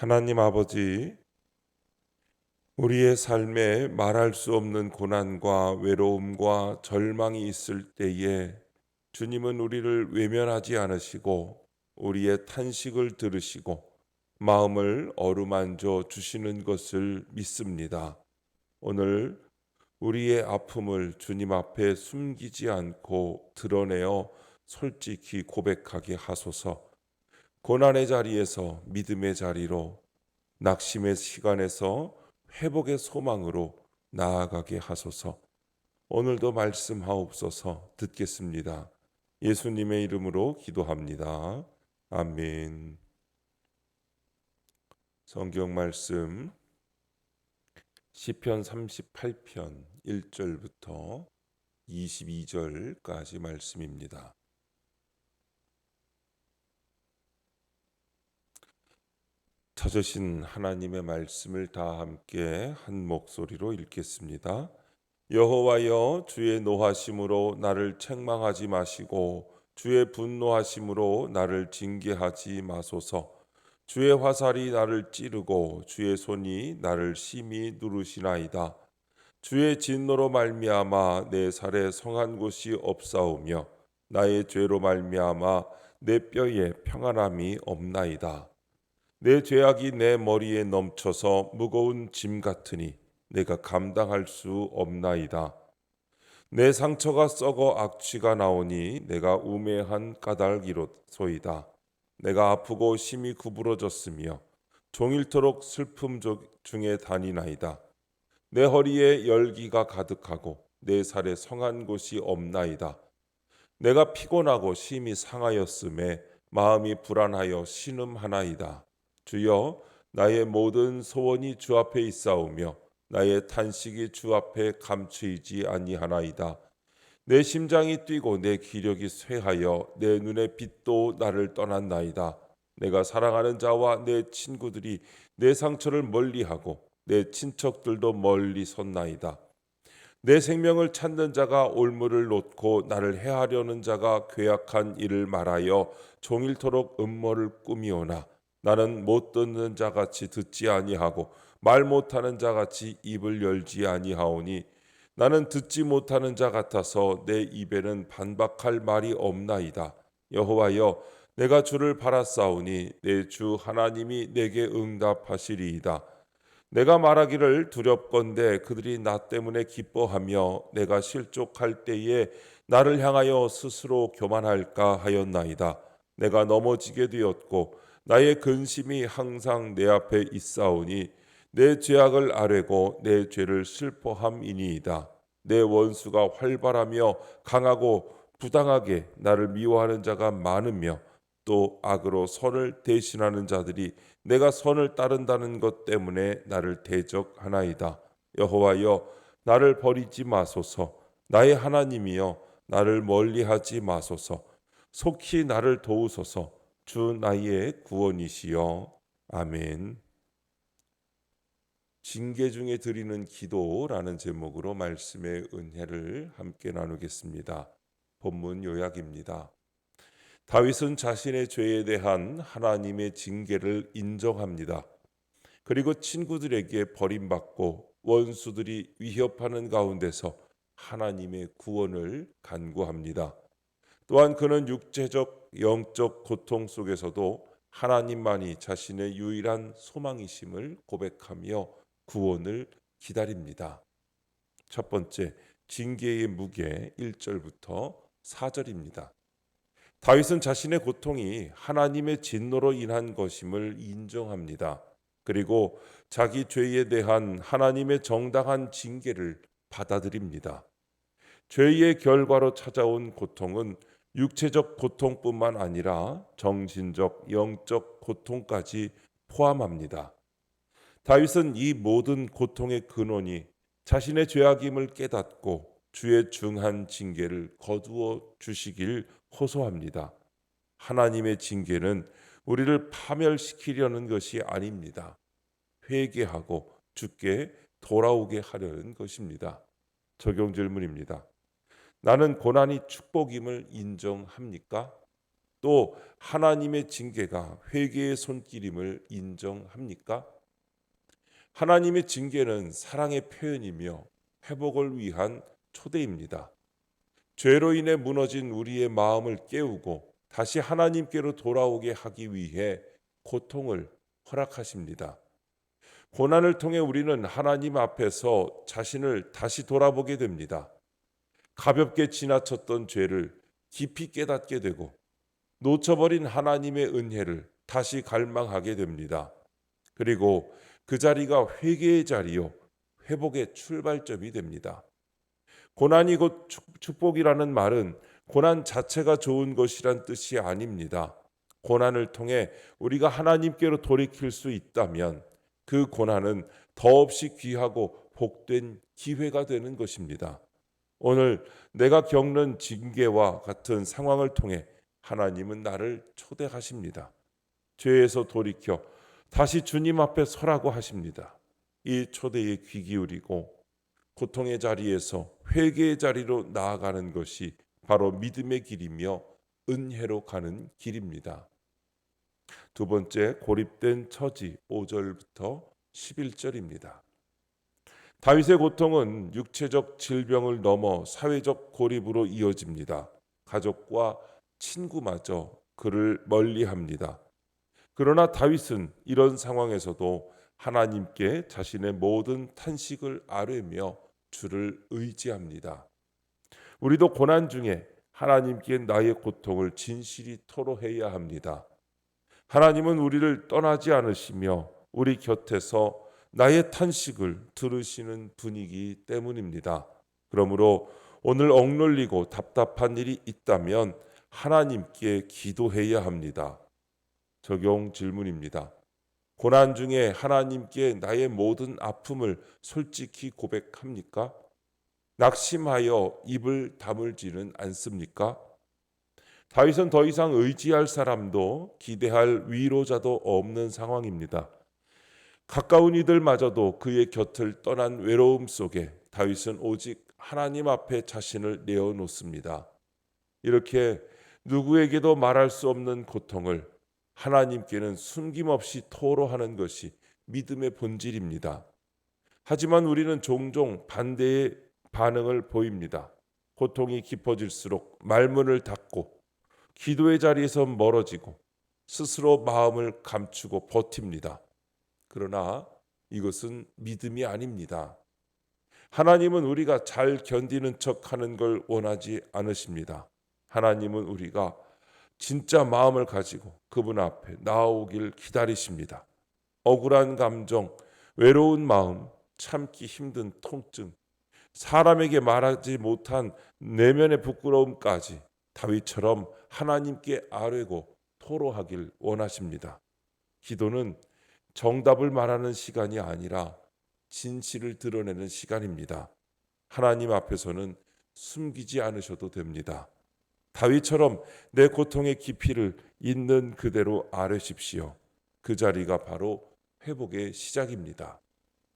하나님 아버지, 우리의 삶에 말할 수 없는 고난과 외로움과 절망이 있을 때에 주님은 우리를 외면하지 않으시고 우리의 탄식을 들으시고 마음을 어루만져 주시는 것을 믿습니다. 오늘 우리의 아픔을 주님 앞에 숨기지 않고 드러내어 솔직히 고백하게 하소서. 고난의 자리에서 믿음의 자리로, 낙심의 시간에서 회복의 소망으로 나아가게 하소서. 오늘도 말씀하옵소서. 듣겠습니다. 예수님의 이름으로 기도합니다. 아멘. 성경 말씀 시편 38편 1절부터 22절까지 말씀입니다. 찾으신 하나님의 말씀을 다 함께 한 목소리로 읽겠습니다. 여호와여, 주의 노하심으로 나를 책망하지 마시고 주의 분노하심으로 나를 징계하지 마소서. 주의 화살이 나를 찌르고 주의 손이 나를 심히 누르시나이다. 주의 진노로 말미암아 내 살에 성한 곳이 없사오며 나의 죄로 말미암아 내 뼈에 평안함이 없나이다. 내 죄악이 내 머리에 넘쳐서 무거운 짐 같으니 내가 감당할 수 없나이다. 내 상처가 썩어 악취가 나오니 내가 우매한 까닭이로소이다. 내가 아프고 심히 구부러졌으며 종일토록 슬픔 중에 다니나이다. 내 허리에 열기가 가득하고 내 살에 성한 곳이 없나이다. 내가 피곤하고 심히 상하였음에 마음이 불안하여 신음하나이다. 주여, 나의 모든 소원이 주 앞에 있사오며 나의 탄식이 주 앞에 감추이지 아니하나이다. 내 심장이 뛰고 내 기력이 쇠하여 내 눈의 빛도 나를 떠났나이다. 내가 사랑하는 자와 내 친구들이 내 상처를 멀리하고 내 친척들도 멀리 섰나이다. 내 생명을 찾는 자가 올무를 놓고 나를 해하려는 자가 괴악한 일을 말하여 종일토록 음모를 꾸미오나 나는 못 듣는 자같이 듣지 아니하고 말 못하는 자같이 입을 열지 아니하오니 나는 듣지 못하는 자 같아서 내 입에는 반박할 말이 없나이다. 여호와여, 내가 주를 바라싸우니 내 주 하나님이 내게 응답하시리이다. 내가 말하기를 두렵건대 그들이 나 때문에 기뻐하며 내가 실족할 때에 나를 향하여 스스로 교만할까 하였나이다. 내가 넘어지게 되었고 나의 근심이 항상 내 앞에 있사오니 내 죄악을 아뢰고 내 죄를 슬퍼함이니이다. 내 원수가 활발하며 강하고 부당하게 나를 미워하는 자가 많으며 또 악으로 선을 대신하는 자들이 내가 선을 따른다는 것 때문에 나를 대적하나이다. 여호와여, 나를 버리지 마소서. 나의 하나님이여, 나를 멀리하지 마소서. 속히 나를 도우소서. 주 나의 구원이시여. 아멘. 징계 중에 드리는 기도라는 제목으로 말씀의 은혜를 함께 나누겠습니다. 본문 요약입니다. 다윗은 자신의 죄에 대한 하나님의 징계를 인정합니다. 그리고 친구들에게 버림받고 원수들이 위협하는 가운데서 하나님의 구원을 간구합니다. 또한 그는 육체적, 영적 고통 속에서도 하나님만이 자신의 유일한 소망이심을 고백하며 구원을 기다립니다. 첫 번째, 징계의 무게 1절부터 4절입니다. 다윗은 자신의 고통이 하나님의 진노로 인한 것임을 인정합니다. 그리고 자기 죄에 대한 하나님의 정당한 징계를 받아들입니다. 죄의 결과로 찾아온 고통은 육체적 고통뿐만 아니라 정신적, 영적 고통까지 포함합니다. 다윗은 이 모든 고통의 근원이 자신의 죄악임을 깨닫고 주의 중한 징계를 거두어 주시길 호소합니다. 하나님의 징계는 우리를 파멸시키려는 것이 아닙니다. 회개하고 주께 돌아오게 하려는 것입니다. 적용 질문입니다. 나는 고난이 축복임을 인정합니까? 또 하나님의 징계가 회개의 손길임을 인정합니까? 하나님의 징계는 사랑의 표현이며 회복을 위한 초대입니다. 죄로 인해 무너진 우리의 마음을 깨우고 다시 하나님께로 돌아오게 하기 위해 고통을 허락하십니다. 고난을 통해 우리는 하나님 앞에서 자신을 다시 돌아보게 됩니다. 가볍게 지나쳤던 죄를 깊이 깨닫게 되고 놓쳐버린 하나님의 은혜를 다시 갈망하게 됩니다. 그리고 그 자리가 회개의 자리요, 회복의 출발점이 됩니다. 고난이 곧 축복이라는 말은 고난 자체가 좋은 것이란 뜻이 아닙니다. 고난을 통해 우리가 하나님께로 돌이킬 수 있다면 그 고난은 더없이 귀하고 복된 기회가 되는 것입니다. 오늘 내가 겪는 징계와 같은 상황을 통해 하나님은 나를 초대하십니다. 죄에서 돌이켜 다시 주님 앞에 서라고 하십니다. 이 초대에 귀 기울이고 고통의 자리에서 회개의 자리로 나아가는 것이 바로 믿음의 길이며 은혜로 가는 길입니다. 두 번째, 고립된 처지 5절부터 11절입니다. 다윗의 고통은 육체적 질병을 넘어 사회적 고립으로 이어집니다. 가족과 친구마저 그를 멀리합니다. 그러나 다윗은 이런 상황에서도 하나님께 자신의 모든 탄식을 아뢰며 주를 의지합니다. 우리도 고난 중에 하나님께 나의 고통을 진실이 토로해야 합니다. 하나님은 우리를 떠나지 않으시며 우리 곁에서 나의 탄식을 들으시는 분이기 때문입니다. 그러므로 오늘 억눌리고 답답한 일이 있다면 하나님께 기도해야 합니다. 적용 질문입니다. 고난 중에 하나님께 나의 모든 아픔을 솔직히 고백합니까? 낙심하여 입을 다물지는 않습니까? 다윗은 더 이상 의지할 사람도 기대할 위로자도 없는 상황입니다. 가까운 이들마저도 그의 곁을 떠난 외로움 속에 다윗은 오직 하나님 앞에 자신을 내어놓습니다. 이렇게 누구에게도 말할 수 없는 고통을 하나님께는 숨김없이 토로하는 것이 믿음의 본질입니다. 하지만 우리는 종종 반대의 반응을 보입니다. 고통이 깊어질수록 말문을 닫고 기도의 자리에서 멀어지고 스스로 마음을 감추고 버팁니다. 그러나 이것은 믿음이 아닙니다. 하나님은 우리가 잘 견디는 척하는 걸 원하지 않으십니다. 하나님은 우리가 진짜 마음을 가지고 그분 앞에 나아오길 기다리십니다. 억울한 감정, 외로운 마음, 참기 힘든 통증, 사람에게 말하지 못한 내면의 부끄러움까지 다윗처럼 하나님께 아뢰고 토로하길 원하십니다. 기도는 정답을 말하는 시간이 아니라 진실을 드러내는 시간입니다. 하나님 앞에서는 숨기지 않으셔도 됩니다. 다윗처럼 내 고통의 깊이를 있는 그대로 아뢰십시오. 그 자리가 바로 회복의 시작입니다.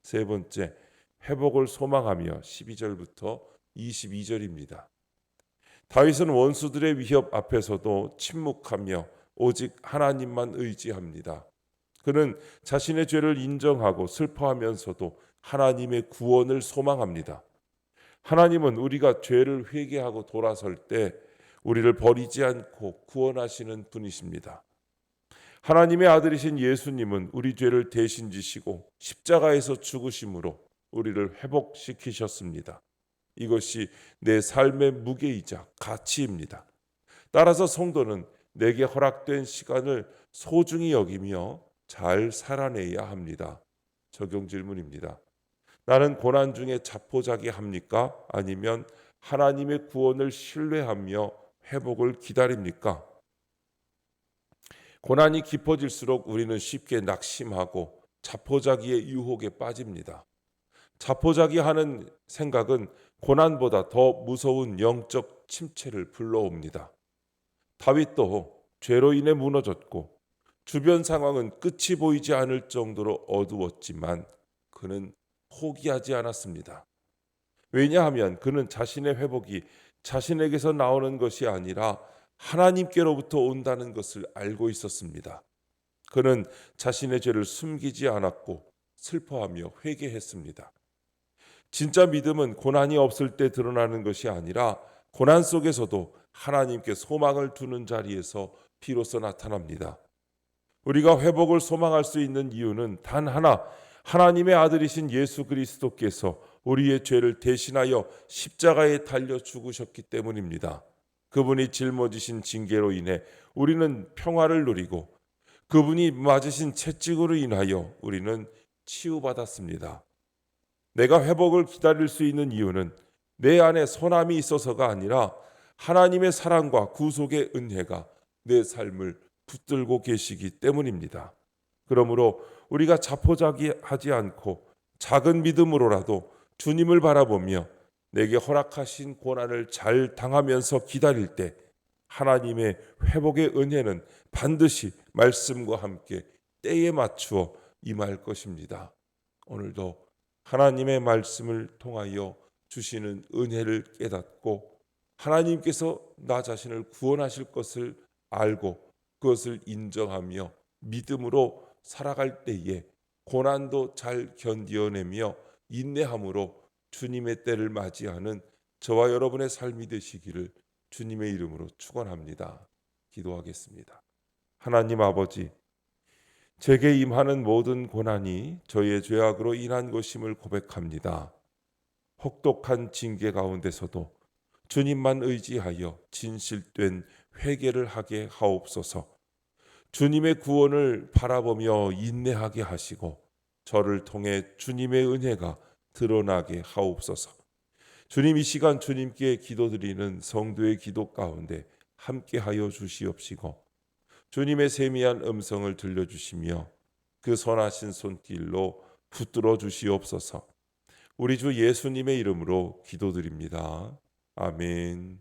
세 번째, 회복을 소망하며 12절부터 22절입니다. 다윗은 원수들의 위협 앞에서도 침묵하며 오직 하나님만 의지합니다. 그는 자신의 죄를 인정하고 슬퍼하면서도 하나님의 구원을 소망합니다. 하나님은 우리가 죄를 회개하고 돌아설 때 우리를 버리지 않고 구원하시는 분이십니다. 하나님의 아들이신 예수님은 우리 죄를 대신 지시고 십자가에서 죽으심으로 우리를 회복시키셨습니다. 이것이 내 삶의 무게이자 가치입니다. 따라서 성도는 내게 허락된 시간을 소중히 여기며 잘 살아내야 합니다. 적용 질문입니다. 나는 고난 중에 자포자기합니까? 아니면 하나님의 구원을 신뢰하며 회복을 기다립니까? 고난이 깊어질수록 우리는 쉽게 낙심하고 자포자기의 유혹에 빠집니다. 자포자기하는 생각은 고난보다 더 무서운 영적 침체를 불러옵니다. 다윗도 죄로 인해 무너졌고 주변 상황은 끝이 보이지 않을 정도로 어두웠지만 그는 포기하지 않았습니다. 왜냐하면 그는 자신의 회복이 자신에게서 나오는 것이 아니라 하나님께로부터 온다는 것을 알고 있었습니다. 그는 자신의 죄를 숨기지 않았고 슬퍼하며 회개했습니다. 진짜 믿음은 고난이 없을 때 드러나는 것이 아니라 고난 속에서도 하나님께 소망을 두는 자리에서 비로소 나타납니다. 우리가 회복을 소망할 수 있는 이유는 단 하나, 하나님의 아들이신 예수 그리스도께서 우리의 죄를 대신하여 십자가에 달려 죽으셨기 때문입니다. 그분이 짊어지신 징계로 인해 우리는 평화를 누리고 그분이 맞으신 채찍으로 인하여 우리는 치유받았습니다. 내가 회복을 기다릴 수 있는 이유는 내 안에 선함이 있어서가 아니라 하나님의 사랑과 구속의 은혜가 내 삶을 붙들고 계시기 때문입니다. 그러므로 우리가 자포자기하지 않고 작은 믿음으로라도 주님을 바라보며 내게 허락하신 고난을 잘 당하면서 기다릴 때 하나님의 회복의 은혜는 반드시 말씀과 함께 때에 맞추어 임할 것입니다. 오늘도 하나님의 말씀을 통하여 주시는 은혜를 깨닫고 하나님께서 나 자신을 구원하실 것을 알고 그것을 인정하며 믿음으로 살아갈 때에 고난도 잘 견디어내며 인내함으로 주님의 때를 맞이하는 저와 여러분의 삶이 되시기를 주님의 이름으로 축원합니다. 기도하겠습니다. 하나님 아버지, 제게 임하는 모든 고난이 저의 죄악으로 인한 것임을 고백합니다. 혹독한 징계 가운데서도 주님만 의지하여 진실된 회개를 하게 하옵소서. 주님의 구원을 바라보며 인내하게 하시고 저를 통해 주님의 은혜가 드러나게 하옵소서. 주님, 이 시간 주님께 기도드리는 성도의 기도 가운데 함께하여 주시옵시고 주님의 세미한 음성을 들려주시며 그 선하신 손길로 붙들어 주시옵소서. 우리 주 예수님의 이름으로 기도드립니다. 아멘.